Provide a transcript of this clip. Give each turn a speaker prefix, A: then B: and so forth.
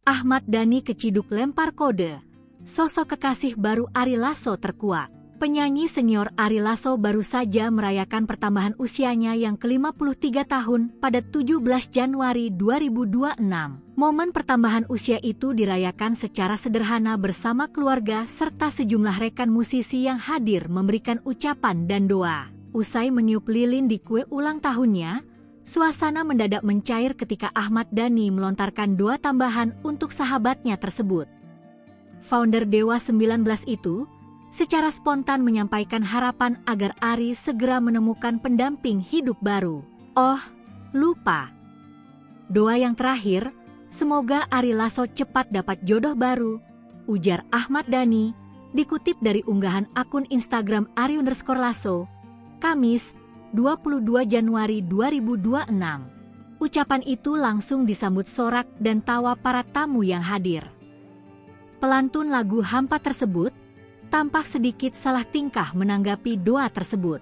A: Ahmad Dhani keciduk lempar kode. Sosok kekasih baru Ari Lasso terkuak. Penyanyi senior Ari Lasso baru saja merayakan pertambahan usianya yang ke-53 tahun pada 17 Januari 2026. Momen pertambahan usia itu dirayakan secara sederhana bersama keluarga serta sejumlah rekan musisi yang hadir memberikan ucapan dan doa. Usai meniup lilin di kue ulang tahunnya, suasana mendadak mencair ketika Ahmad Dhani melontarkan doa tambahan untuk sahabatnya tersebut. Founder Dewa 19 itu secara spontan menyampaikan harapan agar Ari segera menemukan pendamping hidup baru. Oh, lupa. Doa yang terakhir, semoga Ari Lasso cepat dapat jodoh baru, ujar Ahmad Dhani, dikutip dari unggahan akun Instagram Ari_Lasso, Kamis, 22 Januari 2026. Ucapan itu langsung disambut sorak dan tawa para tamu yang hadir. Pelantun lagu Hampa tersebut tampak sedikit salah tingkah menanggapi doa tersebut.